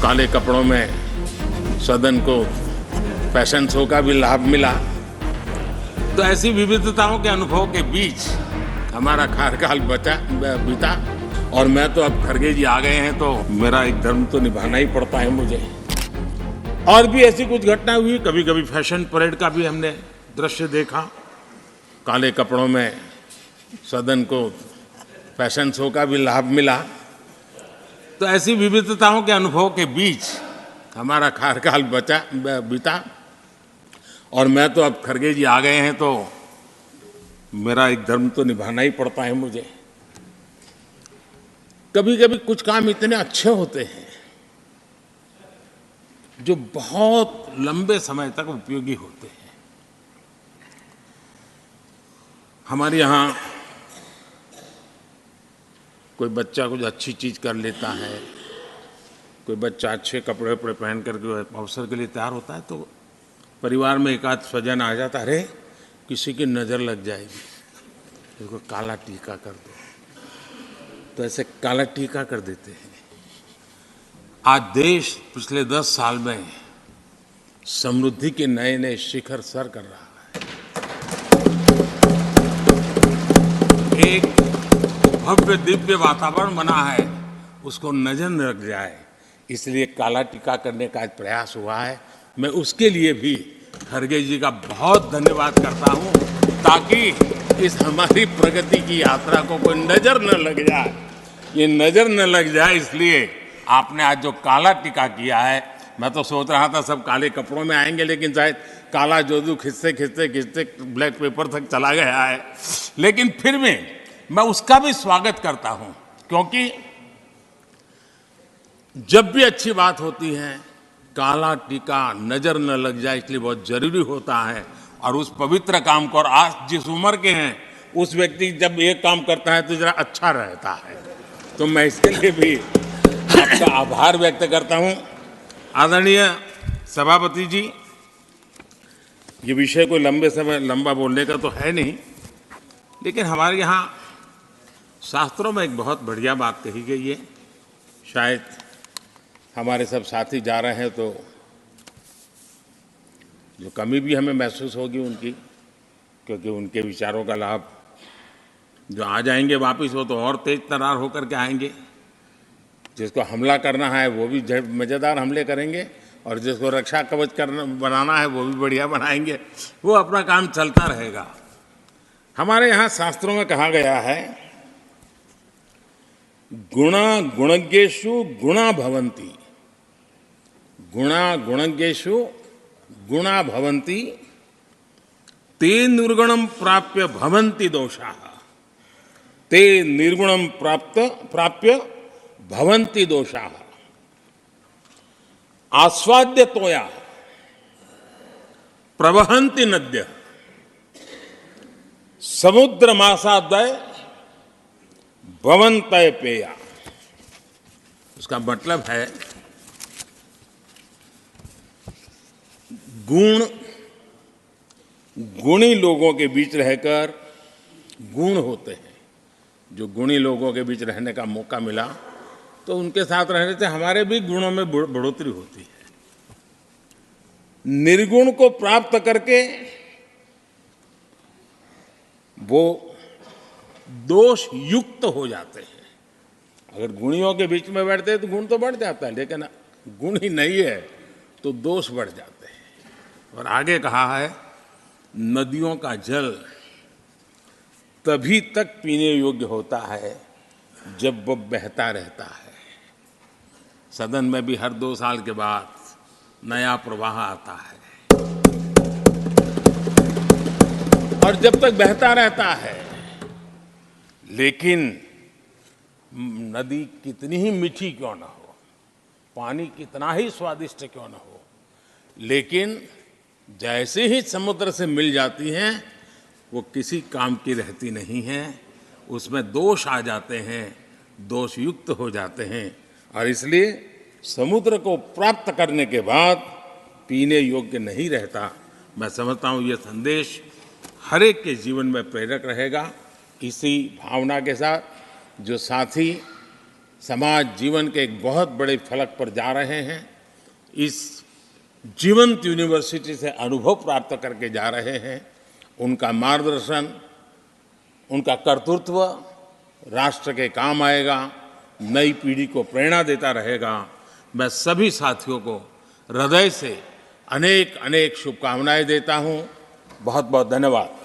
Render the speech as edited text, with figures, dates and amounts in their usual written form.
काले कपड़ों में सदन को फैशन शो का भी लाभ मिला। तो ऐसी विविधताओं के अनुभव के बीच हमारा कार्यकाल बीता और मैं तो अब खड़गे जी आ गए हैं, तो मेरा एक धर्म तो निभाना ही पड़ता है मुझे। और भी ऐसी कुछ घटना हुई, कभी कभी फैशन परेड का भी हमने दृश्य देखा। काले कपड़ों में सदन को फैशन शो का भी लाभ मिला। तो ऐसी विविधताओं के अनुभव के बीच हमारा कार्यकाल बीता और मैं तो अब खड़गे जी आ गए हैं, तो मेरा एक धर्म तो निभाना ही पड़ता है मुझे। कभी कभी कुछ काम इतने अच्छे होते हैं जो बहुत लंबे समय तक उपयोगी होते हैं। हमारे यहाँ कोई बच्चा कुछ अच्छी चीज़ कर लेता है, कोई बच्चा अच्छे कपड़े वपड़े पहन करके अवसर के लिए तैयार होता है, तो परिवार में एक आध स्वजन आ जाता है, अरे किसी की नज़र लग जाएगी, इसको काला टीका कर दो। तो ऐसे काला टीका कर देते हैं। आज देश पिछले 10 साल में समृद्धि के नए नए शिखर सर कर रहा है। एक भव्य दिव्य वातावरण बना है, उसको नजर न लग जाए, इसलिए काला टीका करने का आज प्रयास हुआ है। मैं उसके लिए भी खड़गे जी का बहुत धन्यवाद करता हूं, ताकि इस हमारी प्रगति की यात्रा को कोई नजर न लग जाए। ये नजर न लग जाए इसलिए आपने आज जो काला टीका किया है। मैं तो सोच रहा था सब काले कपड़ों में आएंगे, लेकिन शायद काला जादू खिंचते खिंचते खिंचते ब्लैक पेपर तक चला गया है। लेकिन फिर भी मैं उसका भी स्वागत करता हूं, क्योंकि जब भी अच्छी बात होती है काला टीका नजर न लग जाए, इसलिए बहुत जरूरी होता है। और उस पवित्र काम को, और आज जिस उम्र के हैं उस व्यक्ति जब ये काम करता है तो जरा अच्छा रहता है। तो मैं इसके लिए भी आपका आभार व्यक्त करता हूं। आदरणीय सभापति जी, ये विषय कोई लंबा बोलने का तो है नहीं, लेकिन हमारे यहाँ शास्त्रों में एक बहुत बढ़िया बात कही गई है। शायद हमारे सब साथी जा रहे हैं तो जो कमी भी हमें महसूस होगी उनकी, क्योंकि उनके विचारों का लाभ जो आ जाएंगे वापस, वो तो और तेज तर्रार होकर के आएंगे। जिसको हमला करना है वो भी मज़ेदार हमले करेंगे, और जिसको रक्षा कवच बनाना है वो भी बढ़िया बनाएंगे। वो अपना काम चलता रहेगा। हमारे यहाँ शास्त्रों में कहा गया है, गुणा गुणज्ञेषु गुणा भवन्ति, गुणा गुणज्ञेषु गुणा भवन्ति, ते निर्गुणम प्राप्य भवन्ति दोषाः, ते निर्गुणम प्राप्य भवन्ति दोषाः। आस्वाद्य तोया प्रवहन्ति नद्यः, समुद्र मासाद्वय भवन्तय पेया। उसका मतलब है गुणी लोगों के बीच रहकर गुण होते हैं। जो गुणी लोगों के बीच रहने का मौका मिला तो उनके साथ रहने से हमारे भी गुणों में बढ़ोतरी होती है। निर्गुण को प्राप्त करके वो दोष युक्त हो जाते हैं। अगर गुणियों के बीच में बैठते हैं तो गुण तो बढ़ जाता है, लेकिन गुण ही नहीं है तो दोष बढ़ जाते हैं। और आगे कहा है, नदियों का जल तभी तक पीने योग्य होता है जब वो बहता रहता है। सदन में भी हर 2 साल के बाद नया प्रवाह आता है, और जब तक बहता रहता है, लेकिन नदी कितनी ही मीठी क्यों ना हो, पानी कितना ही स्वादिष्ट क्यों ना हो, लेकिन जैसे ही समुद्र से मिल जाती हैं वो किसी काम की रहती नहीं है। उसमें दोष आ जाते हैं, दोष युक्त हो जाते हैं। और इसलिए समुद्र को प्राप्त करने के बाद पीने योग्य नहीं रहता। मैं समझता हूँ ये संदेश हर एक के जीवन में प्रेरक रहेगा। इसी भावना के साथ जो साथी समाज जीवन के एक बहुत बड़े फलक पर जा रहे हैं। इस जीवंत यूनिवर्सिटी से अनुभव प्राप्त करके जा रहे हैं। उनका मार्गदर्शन, उनका कर्तृत्व राष्ट्र के काम आएगा, नई पीढ़ी को प्रेरणा देता रहेगा। मैं सभी साथियों को हृदय से अनेक अनेक शुभकामनाएं देता हूं। बहुत बहुत धन्यवाद।